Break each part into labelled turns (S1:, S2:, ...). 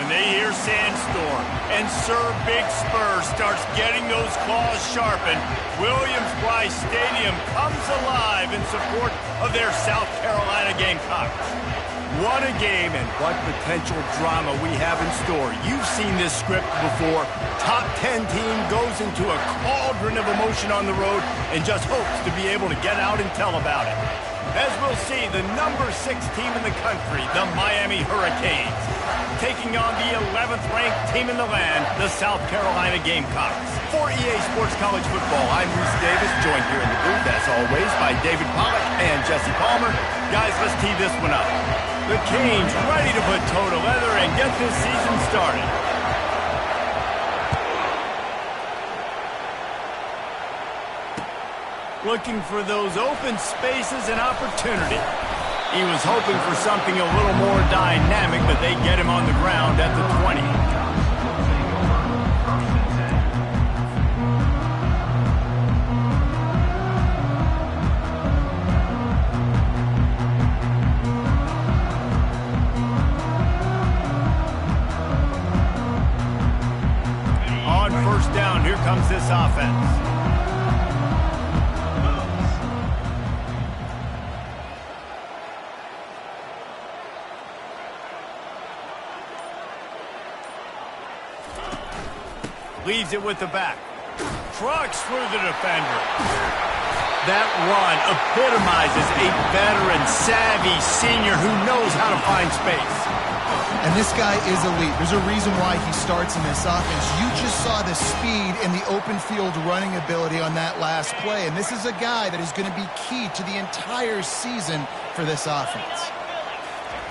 S1: when they hear Sandstorm and Sir Big Spur starts getting those claws sharpened, Williams-Brice Stadium comes alive in support of their South Carolina Gamecocks. What a game and what potential drama we have in store. You've seen this script before. Top 10 team goes into a cauldron of emotion on the road and just hopes to be able to get out and tell about it. As we'll see, the number 6 team in the country, the Miami Hurricanes, taking on the 11th ranked team in the land, the South Carolina Gamecocks. For EA Sports College Football, I'm Reese Davis, joined here in the booth, as always, by David Pollack and Jesse Palmer. Guys, let's tee this one up. The Canes ready to put toe to leather and get this season started. Looking for those open spaces and opportunity. He was hoping for something a little more dynamic, but they get him on the ground at the 20. On first down, here comes this offense. Leaves it with the back. Trucks through the defender. That run epitomizes a veteran, savvy senior who knows how to find space.
S2: And this guy is elite. There's a reason why he starts in this offense. You just saw the speed and the open field running ability on that last play. And this is a guy that is going to be key to the entire season for this offense.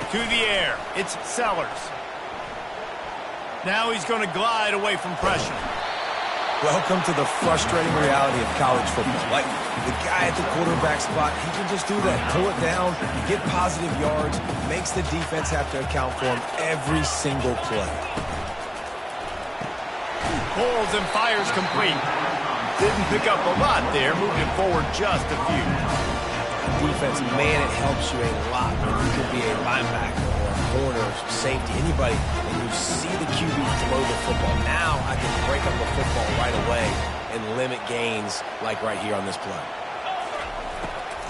S1: To the air. It's Sellers. Now he's going to glide away from pressure.
S3: Welcome to the frustrating reality of college football. Like, the guy at the quarterback spot, he can just do that. Pull it down, get positive yards, makes the defense have to account for him every single play.
S1: Pulls and fires complete. Didn't pick up a lot there, moving forward just a few.
S3: Defense, man, it helps you a lot when you can be a linebacker or a corner, safety, anybody, and you see the QB throw the football. Now I can break up the football right away and limit gains like right here on this play.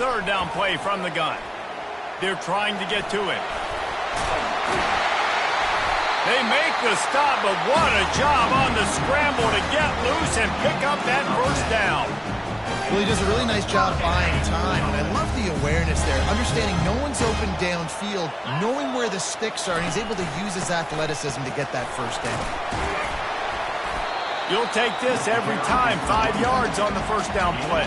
S1: Third down play from the gun. They're trying to get to it. They make the stop, but what a job on the scramble to get loose and pick up that first down.
S2: Well, he does a really nice job buying time, and I love the awareness there, understanding no one's open downfield, knowing where the sticks are, and he's able to use his athleticism to get that first down.
S1: You'll take this every time, 5 yards on the first down play.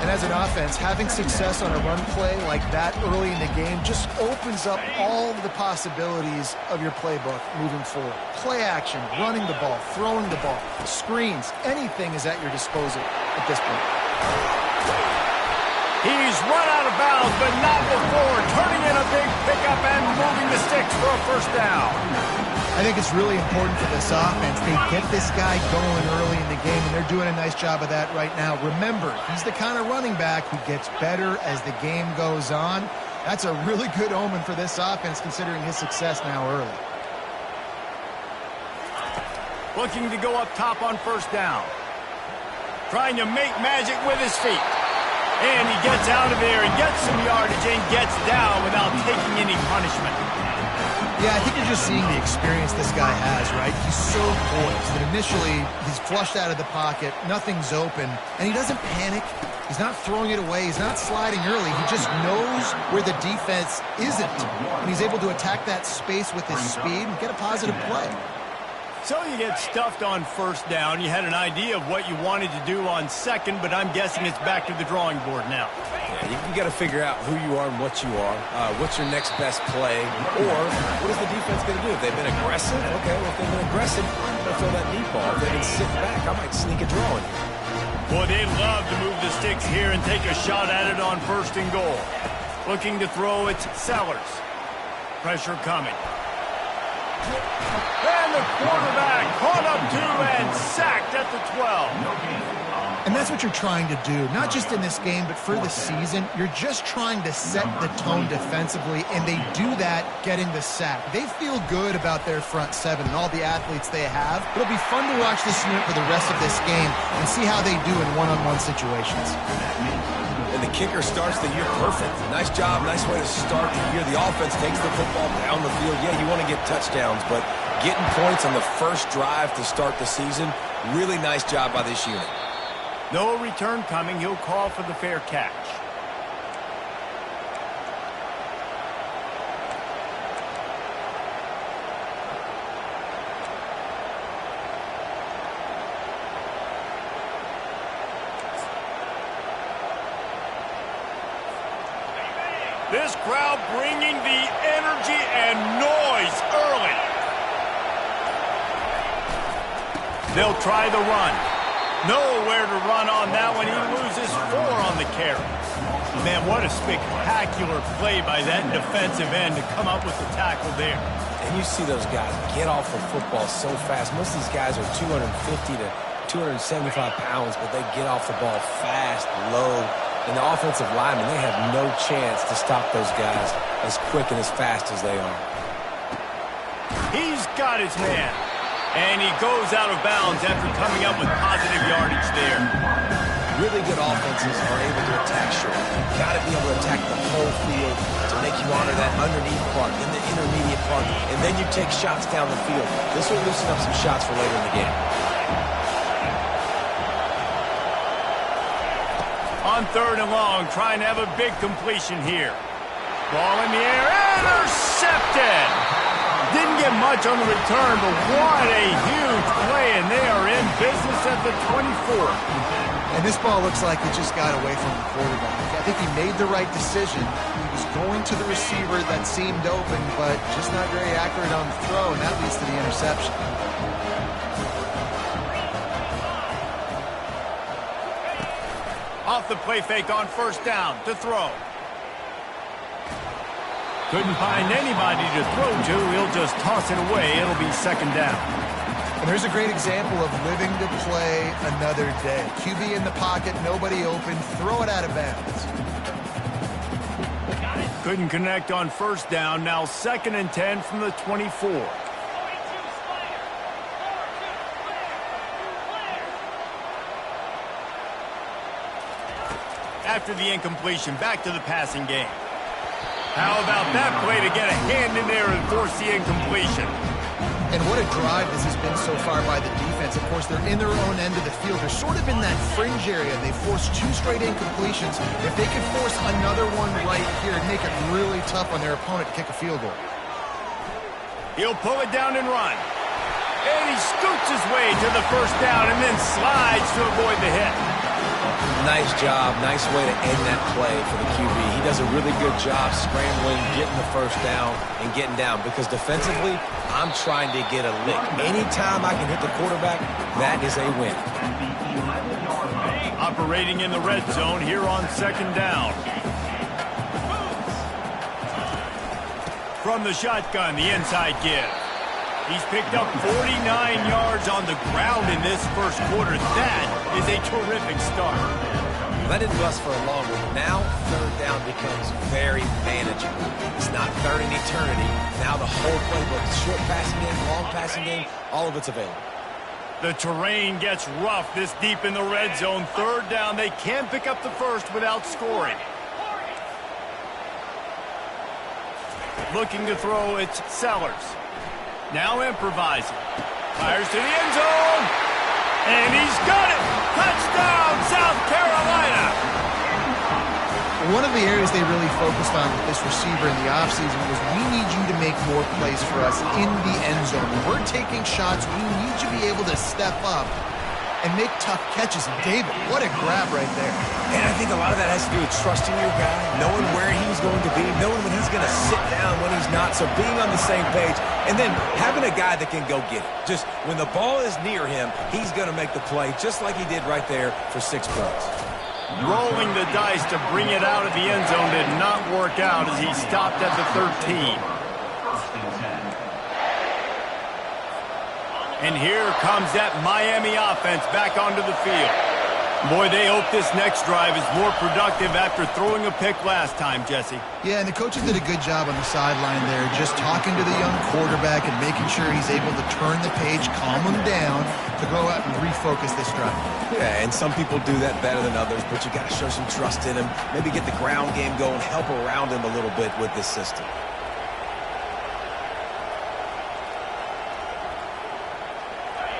S2: And as an offense, having success on a run play like that early in the game just opens up all of the possibilities of your playbook moving forward. Play action, running the ball, throwing the ball, screens, anything is at your disposal at this point.
S1: He's run out of bounds, but not before turning in a big pickup and moving the sticks for a first down.
S2: I think it's really important for this offense. They get this guy going early in the game, and they're doing a nice job of that right now. Remember, he's the kind of running back who gets better as the game goes on. That's a really good omen for this offense, considering his success now early.
S1: Looking to go up top on first down. Trying to make magic with his feet. And he gets out of there and gets some yardage and gets down without taking any punishment.
S2: Yeah, I think you're just seeing the experience this guy has, right? He's so poised that initially he's flushed out of the pocket, nothing's open, and he doesn't panic. He's not throwing it away. He's not sliding early. He just knows where the defense isn't, and he's able to attack that space with his speed and get a positive play.
S1: So you get stuffed on first down. You had an idea of what you wanted to do on second, but I'm guessing it's back to the drawing board now.
S3: Yeah, you got to figure out who you are and what you are. What's your next best play? Or what is the defense going to do? If they've been aggressive, okay, well, if they've been aggressive, I'm going to throw that deep ball. If they've been sitting back, I might sneak a draw in here.
S1: Boy, they'd love to move the sticks here and take a shot at it on first and goal. Looking to throw, it's Sellers. Pressure coming. And the quarterback caught up to and sacked at the 12.
S2: And that's what you're trying to do, not just in this game, but for the season. You're just trying to set the tone defensively, and they do that getting the sack. They feel good about their front seven and all the athletes they have. It'll be fun to watch this unit for the rest of this game and see how they do in one-on-one situations.
S3: And the kicker starts the year perfect. Nice job, nice way to start the year. The offense takes the football down the field. Yeah, you want to get touchdowns, but getting points on the first drive to start the season, really nice job by this unit.
S1: No return coming. He'll call for the fair catch. This crowd bringing the energy and noise early. They'll try the run. Nowhere to run on that one. He loses 4 on the carry. Man, what a spectacular play by that defensive end to come up with the tackle there.
S3: And you see those guys get off the football so fast. Most of these guys are 250 to 275 pounds, but they get off the ball fast, low. And the offensive linemen, they have no chance to stop those guys as quick and as fast as they are.
S1: He's got his man. And he goes out of bounds after coming up with positive yardage there.
S3: Really good offenses are able to attack short. You've got to be able to attack the whole field to make you honor that underneath part, then the intermediate part, and then you take shots down the field. This will loosen up some shots for later in the game.
S1: On 3rd and long, trying to have a big completion here. Ball in the air, intercepted! Didn't get much on the return, but what a huge play, and they are in business at the 24.
S2: And this ball looks like it just got away from the quarterback. I think he made the right decision. He was going to the receiver that seemed open, but just not very accurate on the throw, and that leads to the interception.
S1: Off the play fake on 1st down to throw. Couldn't find anybody to throw to. He'll just toss it away. It'll be 2nd down.
S2: And there's a great example of living to play another day. QB in the pocket, nobody open, throw it out of bounds.
S1: Couldn't connect on 1st down. Now 2nd and 10 from the 24. After the incompletion, back to the passing game. How about that play to get a hand in there and force the incompletion?
S2: And what a drive this has been so far by the defense. Of course, they're in their own end of the field. They're sort of in that fringe area. They forced 2 straight incompletions. If they could force another one right here, it'd make it really tough on their opponent to kick a field goal.
S1: He'll pull it down and run. And he scoots his way to the 1st down and then slides to avoid the hit.
S3: Nice job. Nice way to end that play for the QB. He does a really good job scrambling, getting the 1st down, and getting down. Because defensively, I'm trying to get a lick. Anytime I can hit the quarterback, that is a win.
S1: Operating in the red zone here on 2nd down. From the shotgun, the inside give. He's picked up 49 yards on the ground in this 1st quarter. That is a terrific start.
S3: Let it bust for a long one. Now, 3rd down becomes very manageable. It's not 3rd in eternity. Now the whole playbook, short passing game, long passing game, all of it's available.
S1: The terrain gets rough this deep in the red zone. 3rd down, they can pick up the 1st without scoring. Looking to throw, it's Sellers. Now improvising. Fires to the end zone. And he's got it. Touchdown, South Carolina.
S2: One of the areas they really focused on with this receiver in the offseason was we need you to make more plays for us in the end zone. When we're taking shots, we need you to be able to step up and make tough catches. And David, what a grab right there.
S3: And I think a lot of that has to do with trusting your guy, knowing where he's going to be, knowing when he's going to sit down, when he's not, so being on the same page, and then having a guy that can go get it. Just when the ball is near him, he's going to make the play, just like he did right there for 6 points.
S1: Rolling the dice to bring it out of the end zone did not work out as he stopped at the 13. And here comes that Miami offense back onto the field. Boy, they hope this next drive is more productive after throwing a pick last time, Jesse.
S2: Yeah, and the coaches did a good job on the sideline there, just talking to the young quarterback and making sure he's able to turn the page, calm him down, to go out and refocus this drive.
S3: Yeah, and some people do that better than others, but you got to show some trust in him, maybe get the ground game going, help around him a little bit with this system.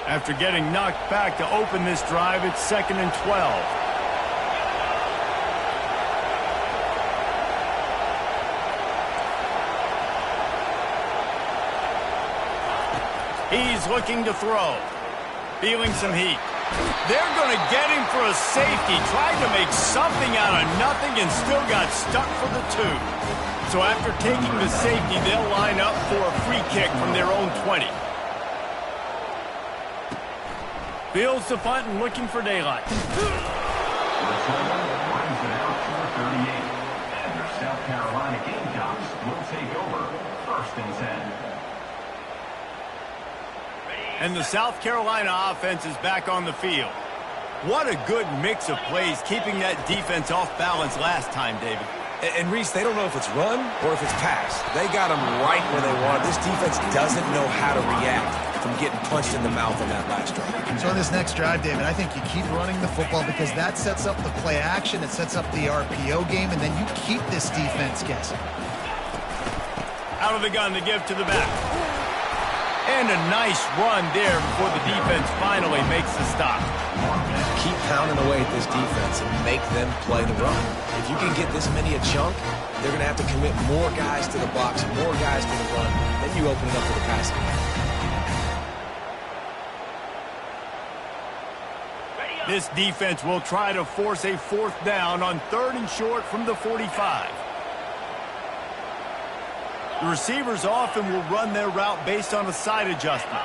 S1: After getting knocked back to open this drive, it's 2nd and 12. He's looking to throw. Feeling some heat. They're going to get him for a safety. Tried to make something out of nothing and still got stuck for the 2. So after taking the safety, they'll line up for a free kick from their own 20. Fields the punt and looking for daylight.
S4: The total brings it out to 38. And your South Carolina Gamecocks will take over 1st and 10.
S1: And the South Carolina offense is back on the field. What a good mix of plays, keeping that defense off balance last time, David.
S3: And Reese, they don't know if it's run or if it's pass. They got them right where they want it. This defense doesn't know how to react from getting punched in the mouth on that last drive.
S2: So on this next drive, David, I think you keep running the football because that sets up the play action, it sets up the RPO game, and then you keep this defense guessing.
S1: Out of the gun to give to the back. And a nice run there before the defense finally makes the stop.
S3: Keep pounding away at this defense and make them play the run. If you can get this many a chunk, they're going to have to commit more guys to the box, more guys to the run. Then you open it up for the passing game.
S1: This defense will try to force a 4th down on 3rd and short from the 45. The receivers often will run their route based on a side adjustment.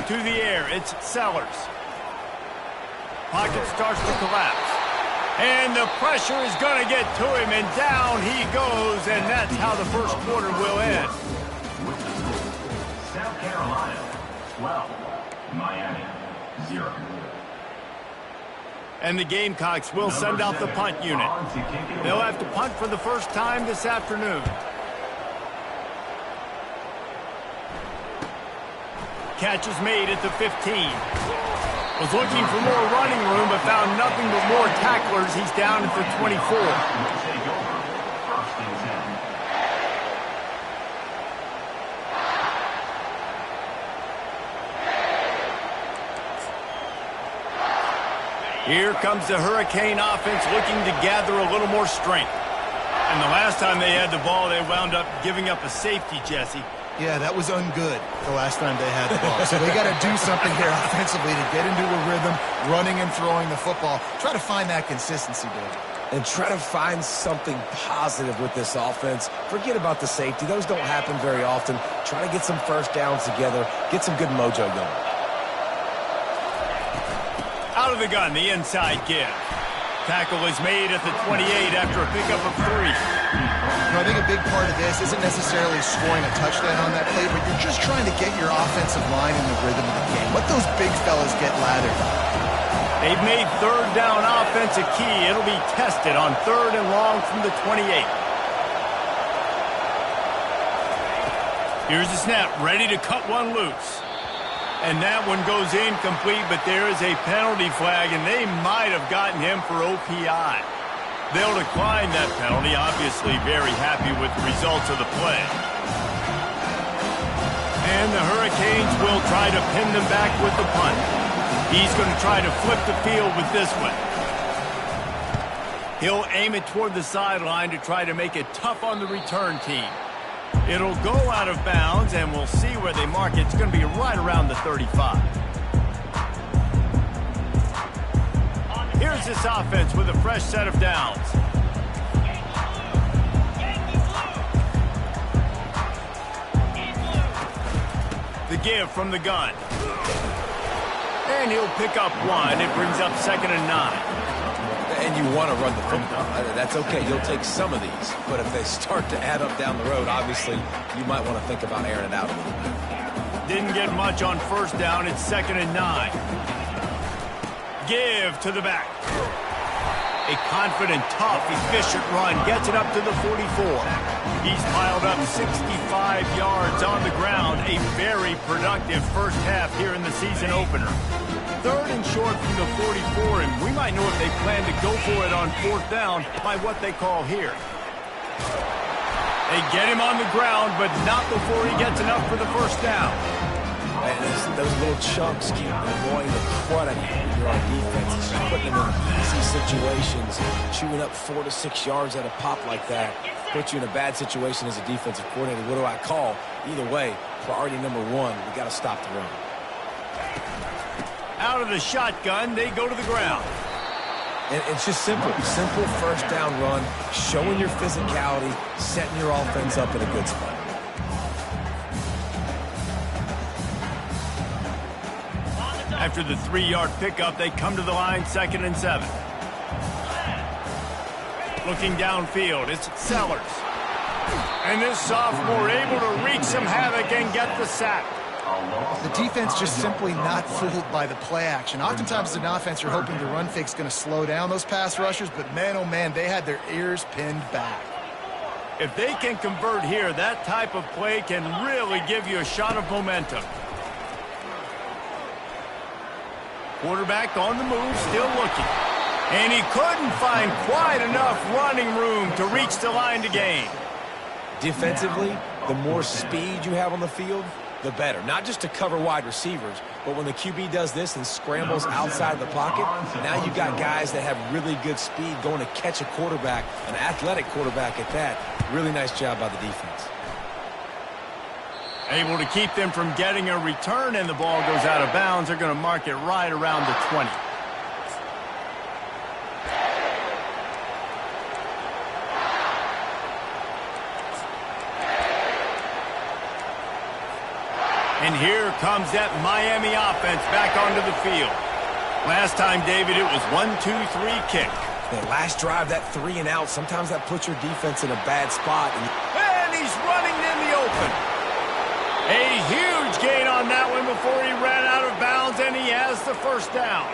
S1: To the air, it's Sellers. Pocket starts to collapse. And the pressure is going to get to him, and down he goes, and that's how the first quarter will end.
S4: With the score, South Carolina 12, Miami 0.
S1: And the Gamecocks will send out the punt unit. They'll have to punt for the first time this afternoon. Catch is made at the 15. Was looking for more running room, but found nothing but more tacklers. He's down at the 24. Here comes the Hurricane offense looking to gather a little more strength. And the last time they had the ball, they wound up giving up a safety, Jesse.
S2: Yeah, that was ungood the last time they had the ball. So they got to do something here offensively to get into a rhythm, running and throwing the football. Try to find that consistency, David.
S3: And try to find something positive with this offense. Forget about the safety. Those don't happen very often. Try to get some first downs together. Get some good mojo going.
S1: Out of the gun, the inside give. Tackle is made at the 28 after a pickup of 3.
S2: I think a big part of this isn't necessarily scoring a touchdown on that play, but you're just trying to get your offensive line in the rhythm of the game. Let those big fellas get lathered.
S1: They've made 3rd down offense a key. It'll be tested on 3rd and long from the 28. Here's the snap, ready to cut one loose. And that one goes incomplete, but there is a penalty flag, and they might have gotten him for OPI. They'll decline that penalty, obviously very happy with the results of the play. And the Hurricanes will try to pin them back with the punt. He's going to try to flip the field with this one. He'll aim it toward the sideline to try to make it tough on the return team. It'll go out of bounds, and we'll see where they mark it. It's going to be right around the 35. Here's this offense with a fresh set of downs. The give from the gun. And he'll pick up 1. It brings up 2nd and 9.
S3: And you want to run the football. That's okay. You'll take some of these. But if they start to add up down the road, obviously, you might want to think about airing it out a little bit.
S1: Didn't get much on first down. It's 2nd and 9. Give to the back. A confident, tough, efficient run gets it up to the 44. He's piled up 65 yards on the ground. A very productive first half here in the season opener. 3rd and short from the 44, and we might know if they plan to go for it on 4th down by what they call here. They get him on the ground, but not before he gets enough for the first down.
S3: And those little chunks keep annoying the crud out of you when you're on defense. It's just putting them in easy situations, chewing up 4 to 6 yards at a pop like that. Puts you in a bad situation as a defensive coordinator. What do I call? Either way, priority number 1, we got to stop the run.
S1: Out of the shotgun, they go to the ground.
S3: And it's just simple first down run, showing your physicality, setting your offense up in a good spot.
S1: After the 3-yard pickup, they come to the line, 2nd and 7. Looking downfield, it's Sellers. And this sophomore able to wreak some havoc and get the sack.
S2: The defense just simply not fooled by the play action. Oftentimes as an offense, you're hoping the run fake's going to slow down those pass rushers, but man, oh man, they had their ears pinned back.
S1: If they can convert here, that type of play can really give you a shot of momentum. Quarterback on the move, still looking. And he couldn't find quite enough running room to reach the line to gain.
S3: Defensively, the more speed you have on the field, the better. Not just to cover wide receivers, but when the QB does this and scrambles outside of the pocket, now you've got guys that have really good speed going to catch a quarterback, an athletic quarterback at that. Really nice job by the defense.
S1: Able to keep them from getting a return, and the ball goes out of bounds. They're going to mark it right around the 20. And here comes that Miami offense back onto the field. Last time, David, it was 1-2-3 kick.
S3: The last drive, that 3 and out, sometimes that puts your defense in a bad spot.
S1: And he's running in the open. A huge gain on that one before he ran out of bounds, and he has the first down.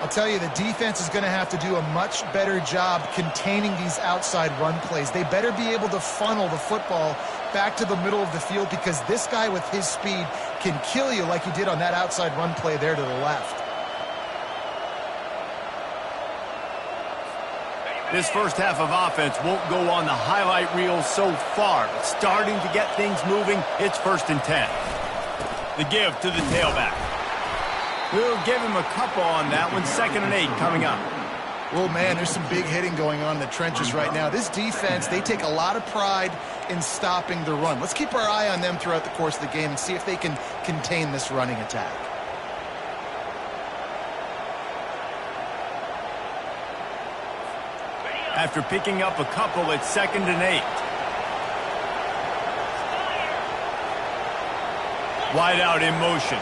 S2: I'll tell you, the defense is going to have to do a much better job containing these outside run plays. They better be able to funnel the football back to the middle of the field, because this guy with his speed can kill you like he did on that outside run play there to the left.
S1: This first half of offense won't go on the highlight reel so far, but starting to get things moving, it's 1st and 10. The give to the tailback. We'll give him a couple on that one. 2nd and 8 coming up.
S2: Well, man, there's some big hitting going on in the trenches right now. This defense, they take a lot of pride in stopping the run. Let's keep our eye on them throughout the course of the game and see if they can contain this running attack.
S1: After picking up a couple, it's 2nd and 8. Wide out in motion.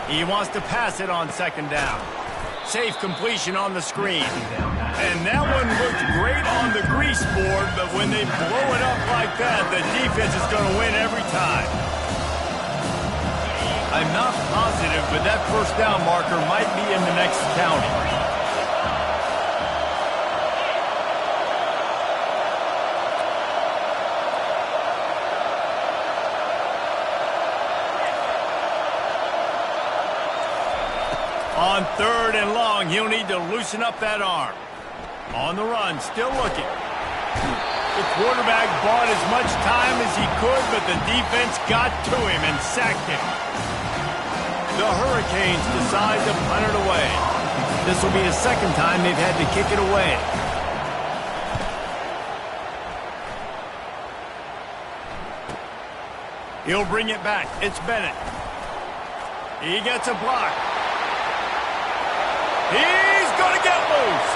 S1: He wants to pass it on 2nd down. Safe completion on the screen. And that one looked great on the grease board, but when they blow it up like that, the defense is going to win every time. I'm not positive, but that first down marker might be in the next county. On 3rd and long, he'll need to loosen up that arm. On the run, still looking. The quarterback bought as much time as he could, but the defense got to him and sacked him. The Hurricanes decide to punt it away. This will be the 2nd time they've had to kick it away. He'll bring it back. It's Bennett. He gets a block. He's going to get loose.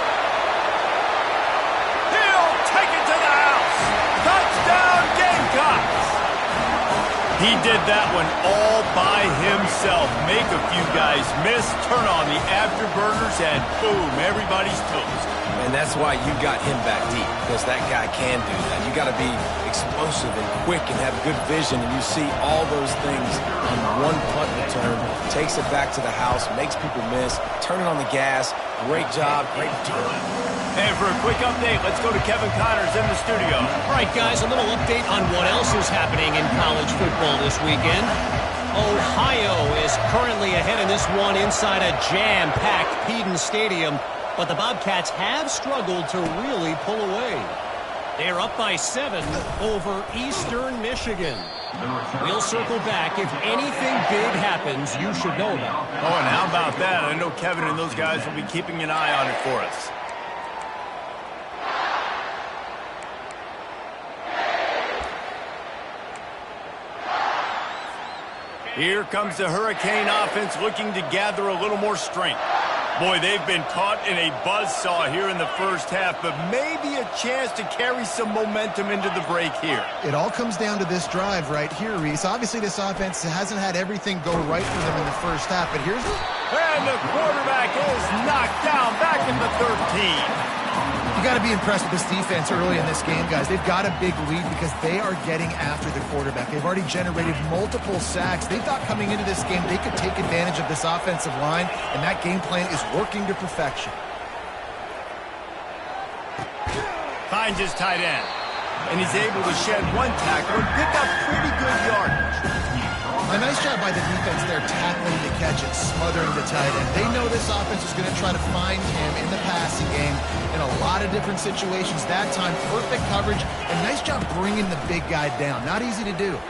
S1: He'll take it to the house. Touchdown, Gamecocks. He did that one all by himself. Make a few guys miss, turn on the afterburners, and boom, everybody's toast.
S3: And that's why you got him back deep, because that guy can do that. You got to be explosive and quick and have good vision, and you see all those things on one punt return. Takes it back to the house, makes people miss, turning on the gas. Great job, great return.
S1: And for a quick update, let's go to Kevin Connors in the studio.
S5: All right, guys, a little update on what else is happening in college football this weekend. Ohio is currently ahead in this one inside a jam-packed Peden Stadium, but the Bobcats have struggled to really pull away. They're up by 7 over Eastern Michigan. We'll circle back. If anything big happens, you should know about it.
S1: Oh, and how about that? I know Kevin and those guys will be keeping an eye on it for us. Here comes the Hurricane offense looking to gather a little more strength. Boy, they've been caught in a buzzsaw here in the first half, but maybe a chance to carry some momentum into the break here.
S2: It all comes down to this drive right here, Reese. Obviously, this offense hasn't had everything go right for them in the first half, but here's...
S1: And the quarterback is knocked down back in the 13.
S2: You got to be impressed with this defense early in this game, guys. They've got a big lead because they are getting after the quarterback. They've already generated multiple sacks. They thought coming into this game they could take advantage of this offensive line, and that game plan is working to perfection.
S1: Finds his tight end, and he's able to shed one tackle and pick up pretty good yardage.
S2: A nice job by the defense there, tackling the catch and smothering the tight end. They know this offense is going to try to find him in the passing game in a lot of different situations. That time, perfect coverage, and nice job bringing the big guy down. Not easy to do.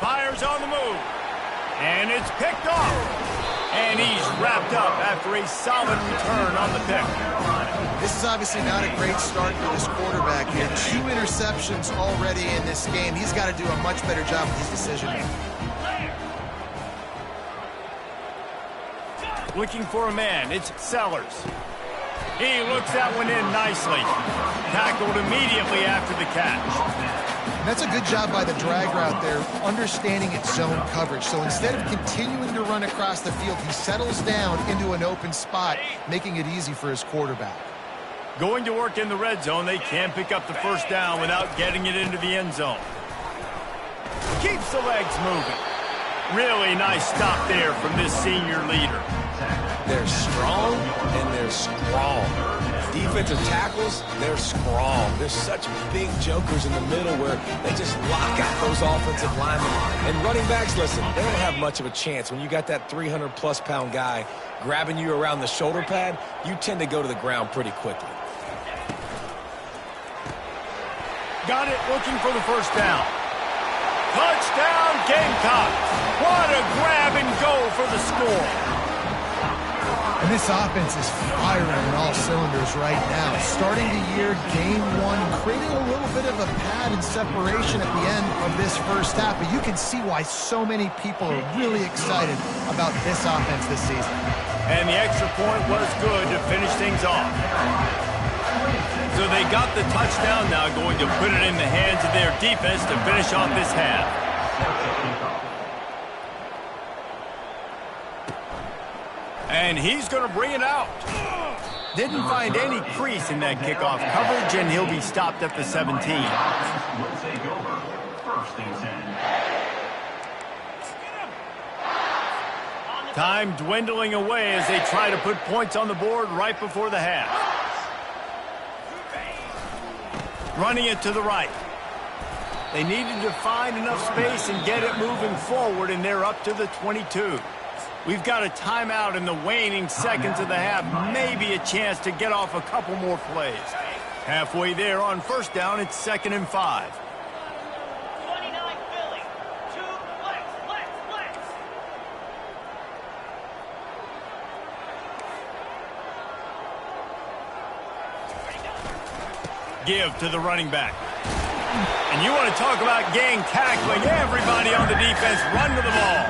S1: Fires on the move, and it's picked off. And he's wrapped up after a solid return on the pick.
S2: This is obviously not a great start for this quarterback here. 2 interceptions already in this game. He's got to do a much better job with his decision-making.
S1: Looking for a man, it's Sellers. He looks that one in nicely. Tackled immediately after the catch.
S2: And that's a good job by the drag route there, understanding its zone coverage. So instead of continuing to run across the field, he settles down into an open spot, making it easy for his quarterback.
S1: Going to work in the red zone, they can pick up the first down without getting it into the end zone. Keeps the legs moving. Really nice stop there from this senior leader.
S3: They're strong and they're strong. Defensive tackles, they're strong. There's such big jokers in the middle where they just lock out those offensive linemen. And running backs, listen, they don't have much of a chance. When you got that 300-plus pound guy grabbing you around the shoulder pad, you tend to go to the ground pretty quickly.
S1: Got it, looking for the first down. Touchdown, Gamecocks. What a grab and go for the score.
S2: And this offense is firing on all cylinders right now. Starting the year, game 1, creating a little bit of a pad and separation at the end of this first half. But you can see why so many people are really excited about this offense this season.
S1: And the extra point was good to finish things off. So they got the touchdown, now going to put it in the hands of their defense to finish off this half. And he's going to bring it out. Didn't find any crease in that kickoff coverage, and he'll be stopped at the 17.
S4: Will take over. First and 10.
S1: Time dwindling away as they try to put points on the board right before the half. Running it to the right. They needed to find enough space and get it moving forward, and they're up to the 22. We've got a timeout in the waning seconds of the half. Maybe a chance to get off a couple more plays. Halfway there on first down, it's 2nd and 5.
S6: 29 Philly. 2 flex.
S1: Give to the running back. And you want to talk about gang tackling. Everybody on the defense run to the ball.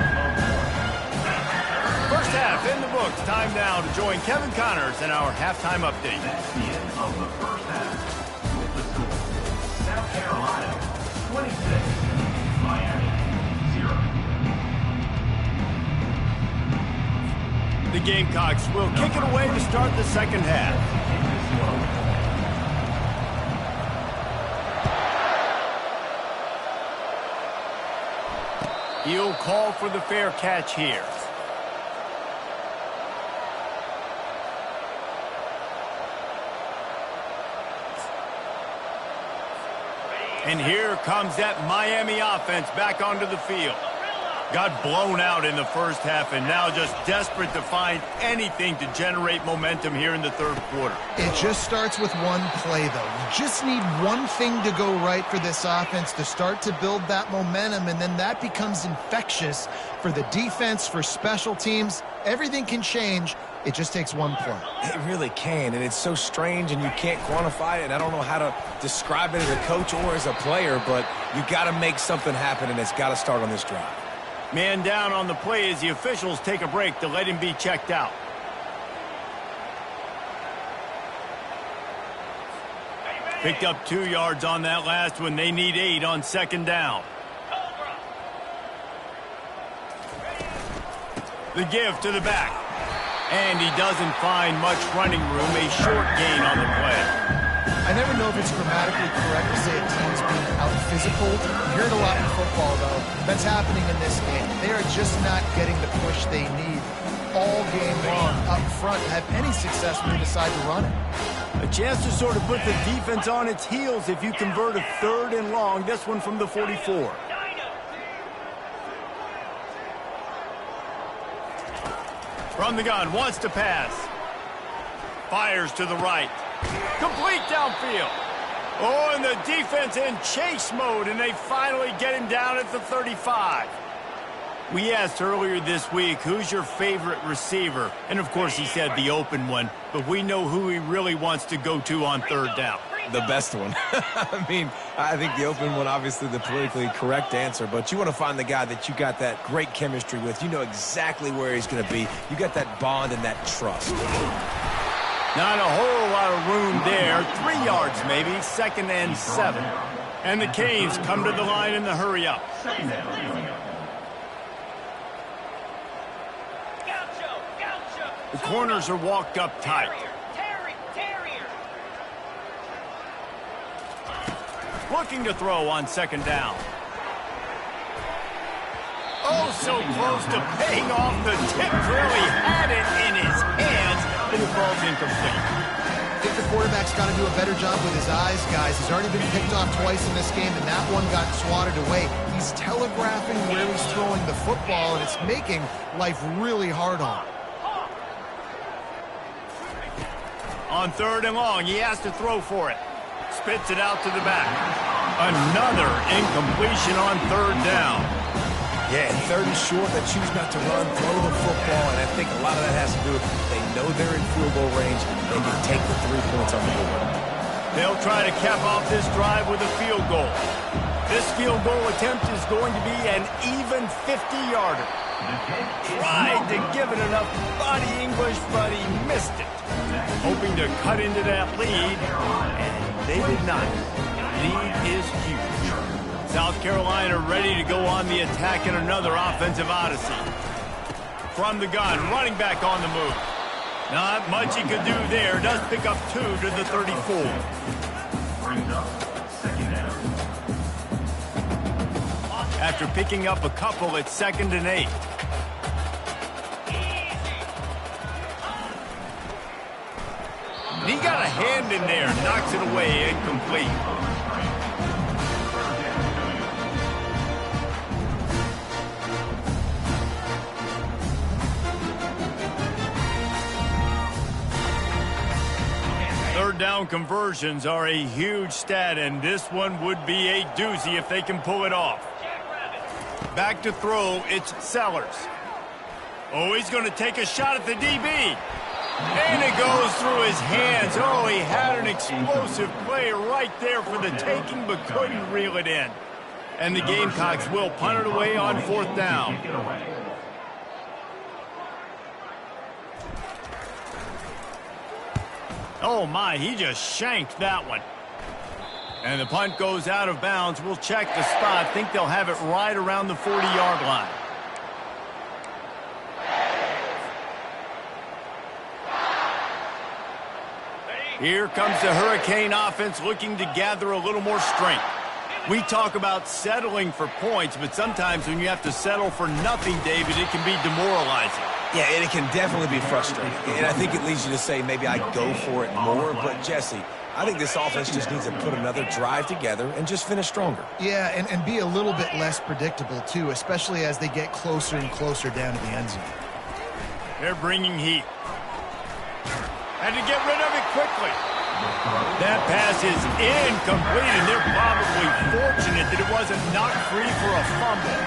S1: First half in the books. Time now to join Kevin Connors in our halftime update.
S4: That's the end of the first half. With the score, South Carolina 26,
S1: The Gamecocks will kick it away to start the second half. He'll call for the fair catch here. And here comes that Miami offense back onto the field. Got blown out in the first half and now just desperate to find anything to generate momentum here in the third quarter.
S2: It just starts with one play, though. You just need one thing to go right for this offense to start to build that momentum, and then that becomes infectious for the defense, for special teams. Everything can change. It just takes one play.
S3: It really can, and it's so strange, and you can't quantify it, and I don't know how to describe it as a coach or as a player, but you got to make something happen, and it's got to start on this drive.
S1: Man down on the play as the officials take a break to let him be checked out. Picked up 2 yards on that last one. They need 8 on second down. The give to the back. And he doesn't find much running room. A short gain on the play.
S2: I never know if it's grammatically correct to say a team's being out-physical. You hear it a lot in football, though. That's happening in this game. They are just not getting the push they need all game long up front to have any success when they decide to run it.
S1: A chance to sort of put the defense on its heels if you convert a 3rd and long. This one from the 44. From the gun, wants to pass. Fires to the right. Complete downfield. Oh, and the defense in chase mode, and they finally get him down at the 35. We asked earlier this week, who's your favorite receiver? And, of course, he said the open one, but we know who he really wants to go to on 3rd down.
S3: The best one. I mean, I think the open one, obviously the politically correct answer, but you want to find the guy that you got that great chemistry with. You know exactly where he's going to be. You got that bond and that trust.
S1: Not a whole lot of room there. 3 yards maybe, 2nd and 7. And the Canes come to the line in the hurry-up. The corners are walked up tight. Looking to throw on 2nd down. Oh, so close to paying off the tip. Really had it in his hands, but the ball's incomplete.
S2: I think the quarterback's got to do a better job with his eyes, guys. He's already been picked off twice in this game, and that one got swatted away. He's telegraphing where he's throwing the football, and it's making life really hard on him.
S1: On 3rd and long, he has to throw for it. Spits it out to the back. Another incompletion on 3rd down.
S3: Yeah, 3rd and short, they choose not to run, throw the football, and I think a lot of that has to do with they know they're in field goal range, and you take the 3 points on the board.
S1: They'll try to cap off this drive with a field goal. This field goal attempt is going to be an even 50-yarder. Tried to give it enough body English, but he missed it. Hoping to cut into that lead, and they did not. Lead is huge. South Carolina ready to go on the attack in another offensive odyssey. From the gun, running back on the move. Not much he could do there. Does pick up 2 to the 34. After picking up a couple at 2nd and 8. He got a hand in there, knocks it away, incomplete. Third down conversions are a huge stat, and this one would be a doozy if they can pull it off. Back to throw, it's Sellers. Oh, he's going to take a shot at the DB. And it goes through his hands. Oh, he had an explosive play right there for the taking, but couldn't reel it in. And the Gamecocks will punt it away on 4th down. Oh, my, he just shanked that one. And the punt goes out of bounds. We'll check the spot. Think they'll have it right around the 40-yard line. Here comes the Hurricane offense looking to gather a little more strength. We talk about settling for points, but sometimes when you have to settle for nothing, David, it can be demoralizing.
S3: Yeah, and it can definitely be frustrating. And I think it leads you to say maybe I go for it more. But, Jesse, I think this offense just needs to put another drive together and just finish stronger.
S2: Yeah, and be a little bit less predictable, too, especially as they get closer and closer down to the end zone.
S1: They're bringing heat. Had to get rid of it quickly. That pass is incomplete, and they're probably fortunate that it wasn't knocked free for a fumble.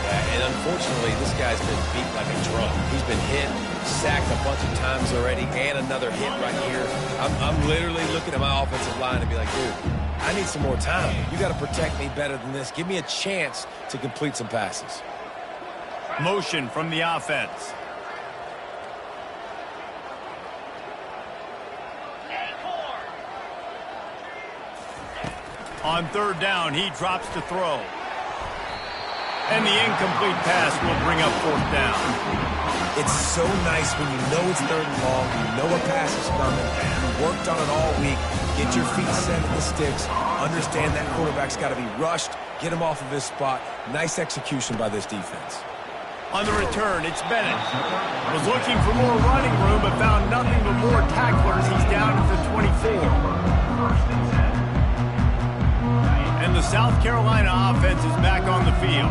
S3: Yeah, and unfortunately, this guy's been beat like a drum. He's been hit, sacked a bunch of times already, and another hit right here. I'm literally looking at my offensive line and be like, dude, I need some more time. You got to protect me better than this. Give me a chance to complete some passes.
S1: Motion from the offense. On third down, he drops to throw. And the incomplete pass will bring up fourth down.
S3: It's so nice when you know it's third and long, you know a pass is coming, you worked on it all week, get your feet set in the sticks, understand that quarterback's got to be rushed, get him off of his spot. Nice execution by this defense.
S1: On the return, it's Bennett. Was looking for more running room, but found nothing but more tacklers. He's down at the 24. And the South Carolina offense is back on the field.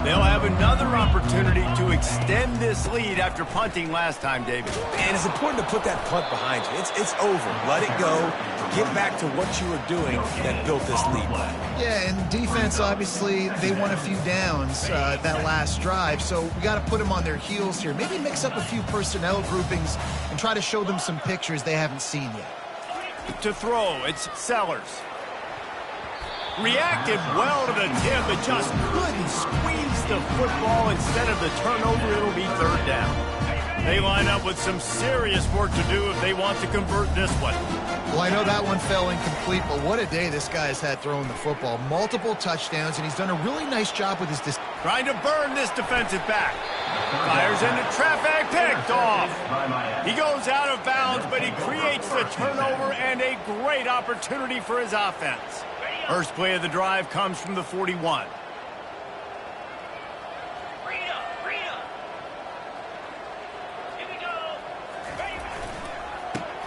S1: They'll have another opportunity to extend this lead after punting last time, David.
S3: And it's important to put that punt behind you. It's over. Let it go. Get back to what you were doing that built this lead.
S2: Yeah, and defense, obviously, they won a few downs that last drive, so we got to put them on their heels here. Maybe mix up a few personnel groupings and try to show them some pictures they haven't seen yet.
S1: To throw, it's Sellers. Reacted well to the tip, but just couldn't squeeze the football. Instead of the turnover, it'll be third down. They line up with some serious work to do if they want to convert this one.
S2: Well, I know that one fell incomplete, but what a day this guy's had throwing the football. Multiple touchdowns, and he's done a really nice job with his
S1: trying to burn this defensive back. Fires into traffic, picked off. He goes out of bounds, but he creates the turnover and a great opportunity for his offense. First play of the drive comes from the 41.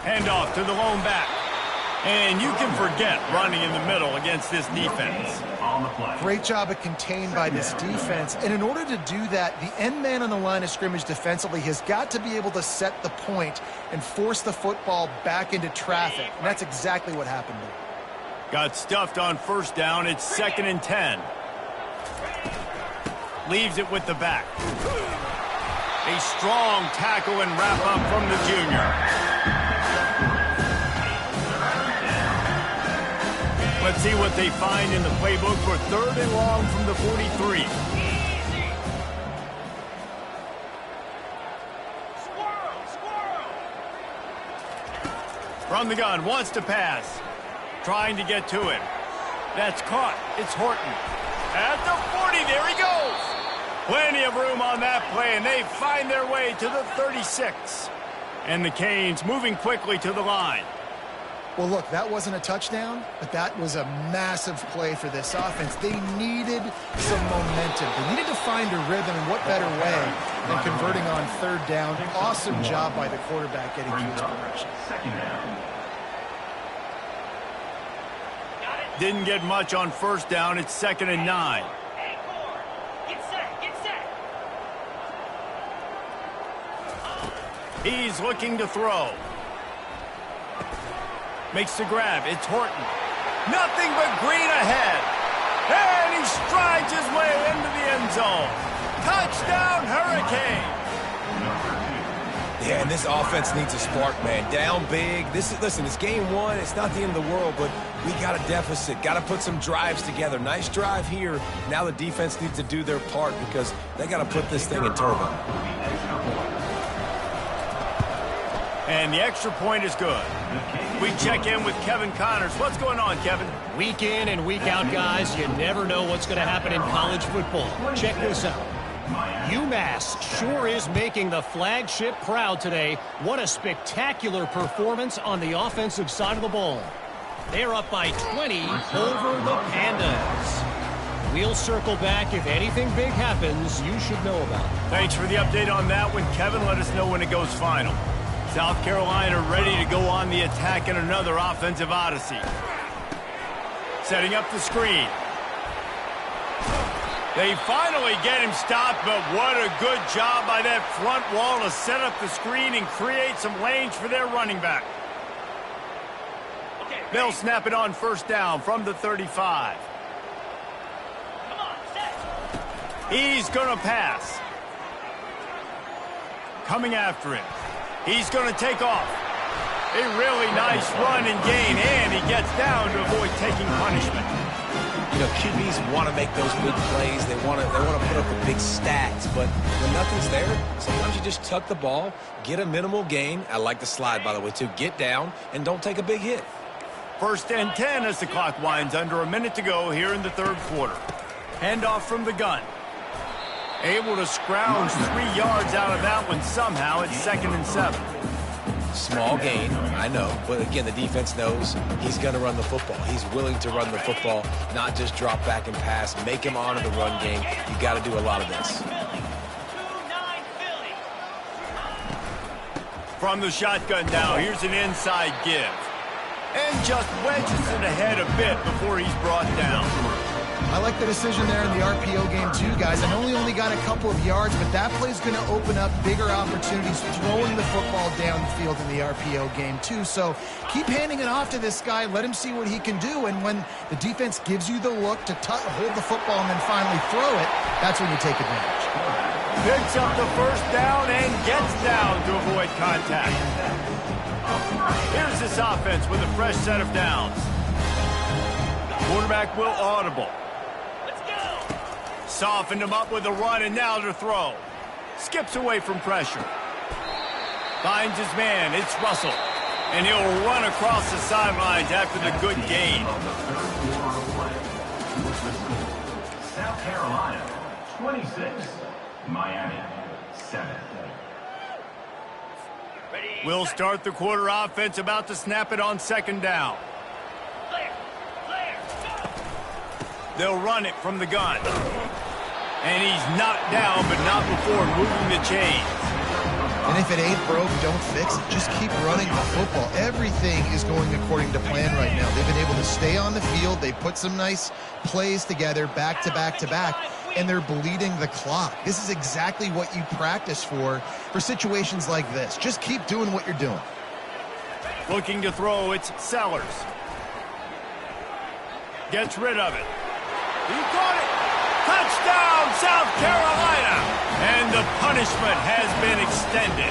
S1: Handoff to the lone back. And you can forget running in the middle against this defense.
S2: Great job of contained by this defense. And in order to do that, the end man on the line of scrimmage defensively has got to be able to set the point and force the football back into traffic. And that's exactly what happened there.
S1: Got stuffed on first down. It's 2nd and 10. Leaves it with the back. A strong tackle and wrap up from the junior. Let's see what they find in the playbook for 3rd and long from the 43. From the gun, wants to pass. Trying to get to it. That's caught. It's Horton. At the 40, there he goes. Plenty of room on that play, and they find their way to the 36. And the Canes moving quickly to the line.
S2: Well, look, that wasn't a touchdown, but that was a massive play for this offense. They needed some momentum. They needed to find a rhythm, and what better way than converting on 3rd down. Awesome job by the quarterback getting to his progression.
S1: Didn't get much on first down. It's 2nd and 9.
S6: Get set, get set.
S1: He's looking to throw. Makes the grab. It's Horton. Nothing but green ahead. And he strides his way into the end zone. Touchdown, Hurricane.
S3: Yeah, and this offense needs a spark, man. Down big. Listen, it's game 1. It's not the end of the world, but we got a deficit. Got to put some drives together. Nice drive here. Now the defense needs to do their part because they got to put this thing in turbo.
S1: And the extra point is good. We check in with Kevin Connors. What's going on, Kevin?
S5: Week in and week out, guys, you never know what's going to happen in college football. Check this out. UMass sure is making the flagship proud today. What a spectacular performance on the offensive side of the ball. They're up by 20 over the Pandas. We'll circle back if anything big happens you should know about.
S1: Thanks for the update on that one, Kevin. Let us know when it goes final. South Carolina ready to go on the attack in another offensive odyssey. Setting up the screen. They finally get him stopped, but what a good job by that front wall to set up the screen and create some lanes for their running back. They'll snap it on first down from the 35.
S6: Come on, set.
S1: He's going to pass. Coming after him. He's going to take off. A really nice run and gain, and he gets down to avoid taking punishment.
S3: You know, QBs want to make those big plays. They want to put up the big stats. But when nothing's there, sometimes you just tuck the ball, get a minimal gain. I like the slide, by the way, too. Get down and don't take a big hit.
S1: 1st and 10 as the clock winds under a minute to go here in the third quarter. Handoff from the gun. Able to scrounge 3 yards out of that one somehow. It's 2nd and 7.
S3: Small gain, I know, but again, the defense knows he's going to run the football. He's willing to run the football, not just drop back and pass, make him honor the run game. You got to do a lot of this.
S1: From the shotgun now, here's an inside give. And just wedges it ahead a bit before he's brought down.
S2: I like the decision there in the RPO game too, guys. I know he only got a couple of yards, but that play's going to open up bigger opportunities throwing the football down the field in the RPO game too. So keep handing it off to this guy. Let him see what he can do. And when the defense gives you the look to hold the football and then finally throw it, that's when you take advantage.
S1: Picks up the first down and gets down to avoid contact. Here's this offense with a fresh set of downs. Quarterback will audible. Softened him up with a run, and now to throw. Skips away from pressure. Finds his man. It's Russell. And he'll run across the sidelines after the good gain.
S4: South Carolina, 26. Miami, 7.
S1: We'll start the quarter offense, about to snap it on 2nd down. They'll run it from the gun. And he's knocked down, but not before moving the chains.
S2: And if it ain't broke, don't fix it. Just keep running the football. Everything is going according to plan right now. They've been able to stay on the field. They put some nice plays together, back to back to back, and they're bleeding the clock. This is exactly what you practice for situations like this. Just keep doing what you're doing.
S1: Looking to throw, it's Sellers. Gets rid of it. He caught it. Touchdown, South Carolina. And the punishment has been extended.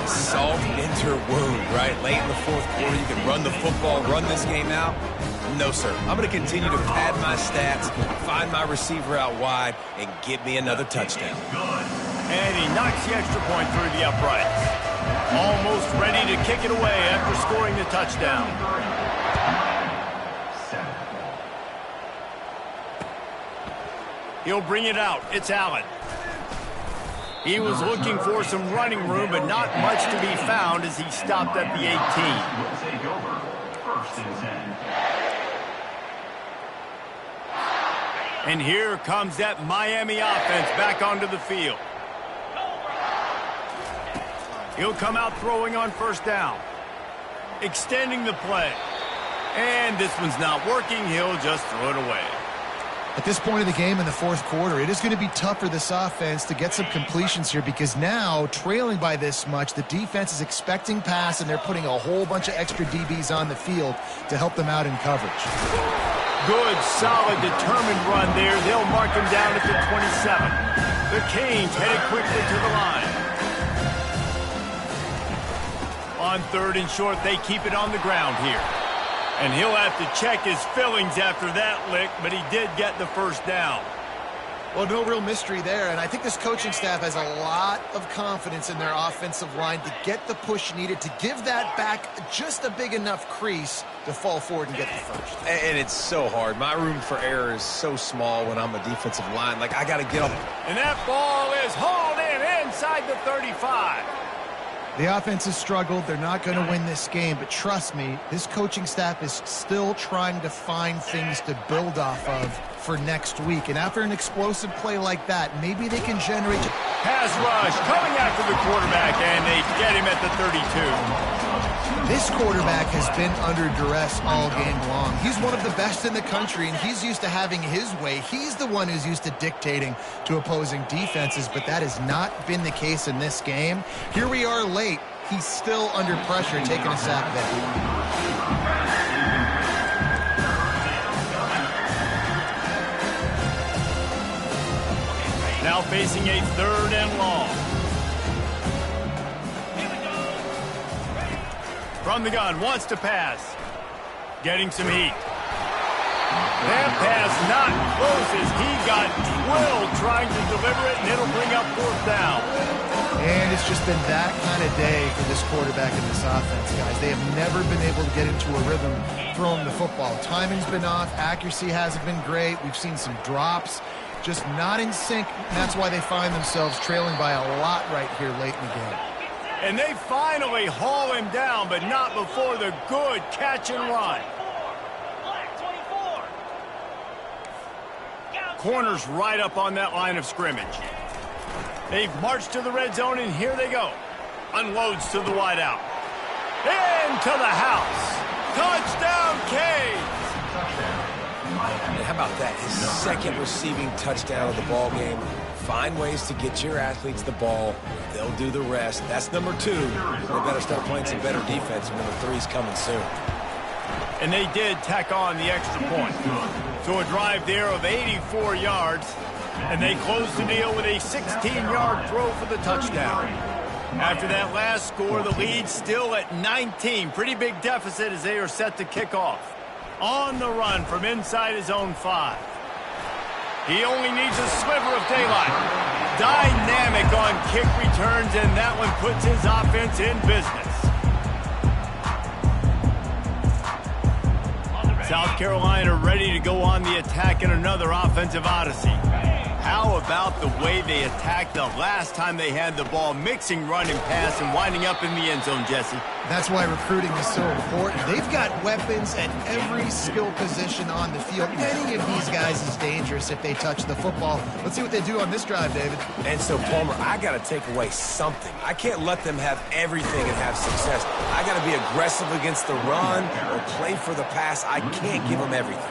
S3: Salt into wound, right? Late in the fourth quarter, you can run the football, run this game out. No, sir. I'm going to continue to pad my stats, find my receiver out wide, and get me another touchdown.
S1: And he knocks the extra point through the uprights. Almost ready to kick it away after scoring the touchdown. He'll bring it out. It's Allen. He was looking for some running room, but not much to be found as he stopped at the 18.
S4: Will take over. 1st and 10.
S1: And here comes that Miami offense back onto the field. He'll come out throwing on 1st down. Extending the play. And this one's not working. He'll just throw it away.
S2: At this point of the game in the fourth quarter, it is going to be tough for this offense to get some completions here because now, trailing by this much, the defense is expecting pass, and they're putting a whole bunch of extra DBs on the field to help them out in coverage.
S1: Good, solid, determined run there. They'll mark him down at the 27. The Canes headed quickly to the line. On 3rd and short, they keep it on the ground here. And he'll have to check his fillings after that lick, but he did get the 1st down.
S2: Well, no real mystery there, and I think this coaching staff has a lot of confidence in their offensive line to get the push needed to give that back just a big enough crease to fall forward and get the first.
S3: And it's so hard. My room for error is so small when I'm a defensive line. Like, I got to get them.
S1: And that ball is hauled in inside the 35.
S2: The offense has struggled. They're not going to win this game, but trust me, this coaching staff is still trying to find things to build off of for next week. And after an explosive play like that, maybe they can generate...
S1: Pass rush coming after the quarterback, and they get him at the 32.
S2: This quarterback has been under duress all game long. He's one of the best in the country, and he's used to having his way. He's the one who's used to dictating to opposing defenses, but that has not been the case in this game. Here we are late. He's still under pressure, taking a sack there.
S1: Now facing a 3rd and long. From the gun, wants to pass. Getting some heat. That pass not closes. He got drilled trying to deliver it, and it'll bring up 4th down.
S2: And it's just been that kind of day for this quarterback and this offense, guys. They have never been able to get into a rhythm throwing the football. Timing's been off. Accuracy hasn't been great. We've seen some drops. Just not in sync, and that's why they find themselves trailing by a lot right here late in the game.
S1: And they finally haul him down, but not before the good catch and run. Corners right up on that line of scrimmage. They've marched to the red zone, and here they go. Unloads to the wideout. Into the house. Touchdown, Canes.
S3: And how about that? His 2nd receiving touchdown of the ball game. Find ways to get your athletes the ball. They'll do the rest. That's number 2. They better start playing some better defense. Number 3's coming soon.
S1: And they did tack on the extra point. So a drive there of 84 yards. And they close the deal with a 16-yard throw for the touchdown. After that last score, the lead still at 19. Pretty big deficit as they are set to kick off. On the run from inside his own 5. He only needs a sliver of daylight. Dynamic on kick returns, and that one puts his offense in business. South Carolina ready to go on the attack in another offensive odyssey. How about the way they attacked the last time they had the ball, mixing run and pass and winding up in the end zone, Jesse?
S2: That's why recruiting is so important. They've got weapons at every skill position on the field. Any of these guys is dangerous if they touch the football. Let's see what they do on this drive, David.
S3: And so, Palmer, I got to take away something. I can't let them have everything and have success. I got to be aggressive against the run or play for the pass. I can't give them everything.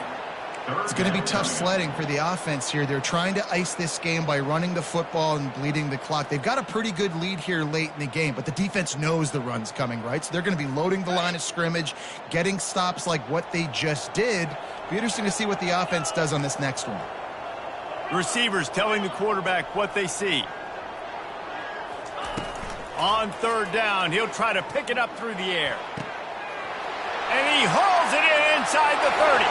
S2: It's going to be tough sledding for the offense here. They're trying to ice this game by running the football and bleeding the clock. They've got a pretty good lead here late in the game, but the defense knows the run's coming, right? So they're going to be loading the line of scrimmage, getting stops like what they just did. Be interesting to see what the offense does on this next one.
S1: Receivers telling the quarterback what they see. On 3rd down, he'll try to pick it up through the air. And he hauls it in inside the 30.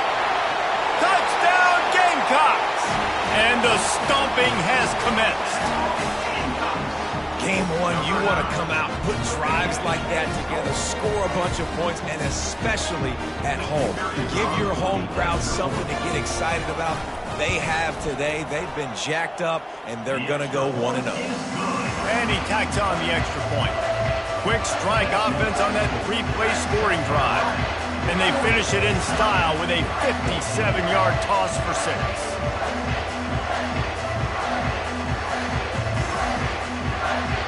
S1: Touchdown, Gamecocks! And the stomping has commenced.
S3: Game 1, you want to come out, put drives like that together, score a bunch of points, and especially at home. Give your home crowd something to get excited about. They have today. They've been jacked up, and they're going to go 1-0.
S1: And he tacks on the extra point. Quick strike offense on that 3-play scoring drive. And they finish it in style with a 57-yard toss for 6.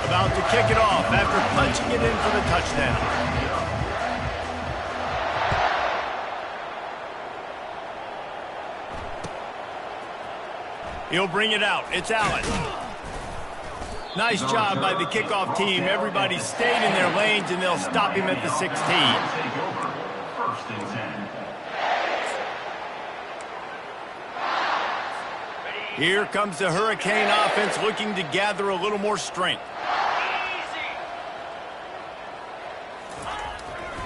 S1: About to kick it off after punching it in for the touchdown. He'll bring it out. It's Allen. Nice job by the kickoff team. Everybody stayed in their lanes, and they'll stop him at the 16. Here comes the Hurricane offense looking to gather a little more strength.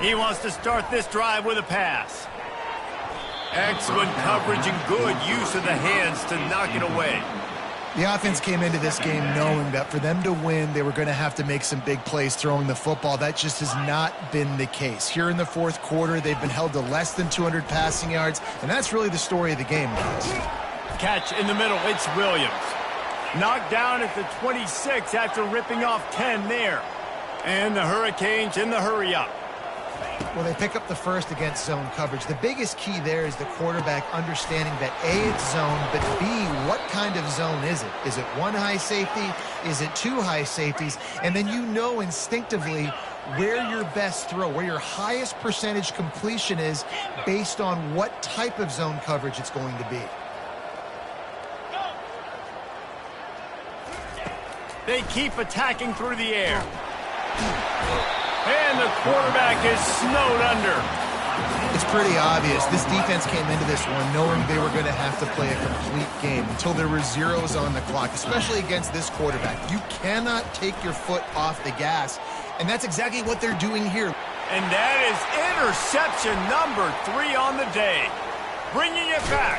S1: He wants to start this drive with a pass. Excellent coverage and good use of the hands to knock it away.
S2: The offense came into this game knowing that for them to win, they were going to have to make some big plays throwing the football. That just has not been the case. Here in the fourth quarter, they've been held to less than 200 passing yards, and that's really the story of the game, guys.
S1: Catch in the middle. It's Williams. Knocked down at the 26 after ripping off 10 there. And the Hurricanes in the hurry-up.
S2: Well, they pick up the first against zone coverage. The biggest key there is the quarterback understanding that A, it's zone, but B, what kind of zone is it? Is it one high safety? Is it two high safeties? And then you know instinctively where your best throw, where your highest percentage completion is based on what type of zone coverage it's going to be.
S1: They keep attacking through the air. And the quarterback is snowed under.
S2: It's pretty obvious. This defense came into this one knowing they were going to have to play a complete game until there were zeros on the clock, especially against this quarterback. You cannot take your foot off the gas, and that's exactly what they're doing here.
S1: And that is interception number 3 on the day. Bringing it back.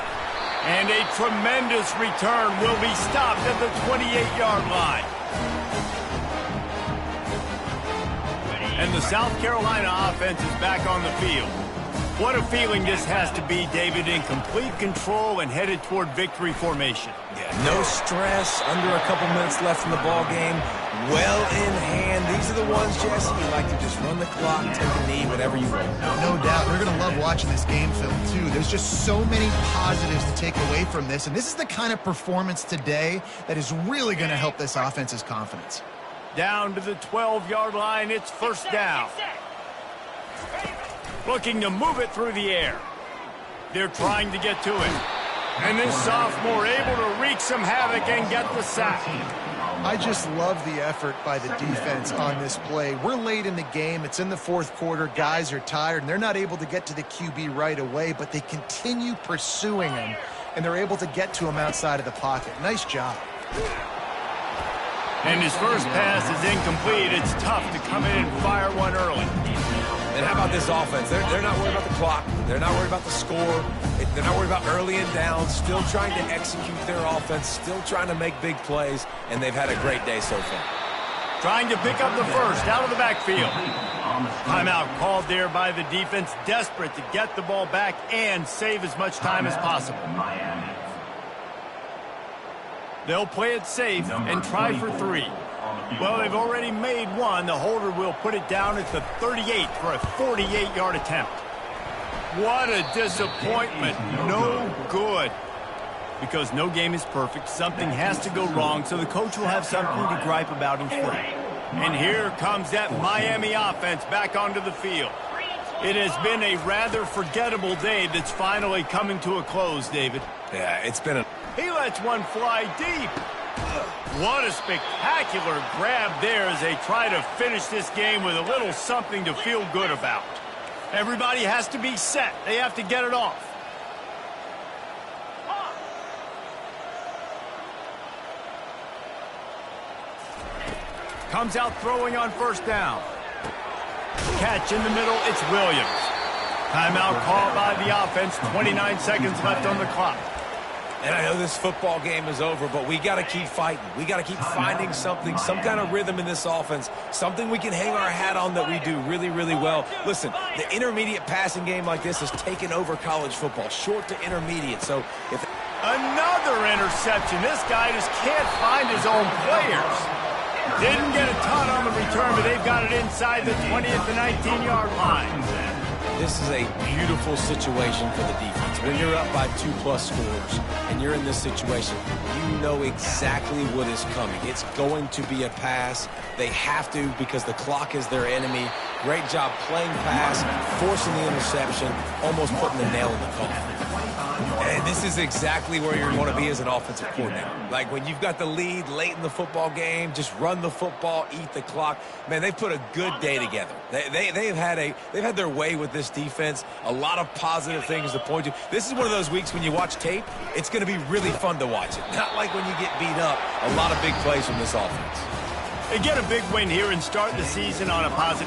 S1: And a tremendous return will be stopped at the 28-yard line. And the South Carolina offense is back on the field. What a feeling this has to be, David, in complete control and headed toward victory formation.
S3: Yeah, no stress, under a couple minutes left in the ball game, well in hand. These are the ones, Jesse, you like to just run the clock, take a knee, whatever you want.
S2: No doubt. We're going to love watching this game film, too. There's just so many positives to take away from this, and this is the kind of performance today that is really going to help this offense's confidence.
S1: Down to the 12-yard line, it's first down. Looking to move it through the air. They're trying to get to it. And this sophomore able to wreak some havoc and get the sack.
S2: I just love the effort by the defense on this play. We're late in the game. It's in the fourth quarter. Guys are tired, and they're not able to get to the QB right away, but they continue pursuing him, and they're able to get to him outside of the pocket. Nice job.
S1: And his first pass is incomplete. It's tough to come in and fire one early.
S3: And how about this offense? They're not worried about the clock. They're not worried about the score. They're not worried about early and down. Still trying to execute their offense. Still trying to make big plays. And they've had a great day so far.
S1: Trying to pick up the first out of the backfield. Timeout called there by the defense. Desperate to get the ball back and save as much time as possible. They'll play it safe and try for 3. Well, they've already made one. The holder will put it down at the 38 for a 48-yard attempt. What a disappointment. No good. Because no game is perfect. Something has to go wrong, so the coach will have something to gripe about in front. And here comes that Miami offense back onto the field. It has been a rather forgettable day that's finally coming to a close, David.
S3: Yeah, it's been a...
S1: He lets one fly deep. What a spectacular grab there as they try to finish this game with a little something to feel good about. Everybody has to be set. They have to get it off. Comes out throwing on first down. Catch in the middle, it's Williams. Timeout called by the offense, 29 seconds left on the clock.
S3: And I know this football game is over, but we got to keep fighting. We got to keep finding something, some kind of rhythm in this offense, something we can hang our hat on that we do really, really well. Listen, the intermediate passing game like this has taken over college football, short to intermediate. So if
S1: another interception, this guy just can't find his own players. Didn't get a ton on the return, but they've got it inside the 20 at the 19-yard line.
S3: This is a beautiful situation for the defense. When you're up by 2+ scores and you're in this situation, you know exactly what is coming. It's going to be a pass. They have to because the clock is their enemy. Great job playing pass, forcing the interception, almost putting the nail in the coffin. And this is exactly where you're going to be as an offensive coordinator. Like when you've got the lead late in the football game, just run the football, eat the clock. Man, they've put a good day together. They've had their way with this defense. A lot of positive things to point to. This is one of those weeks when you watch tape, it's going to be really fun to watch it. Not like when you get beat up. A lot of big plays from this offense.
S1: They get a big win here and start the season on a positive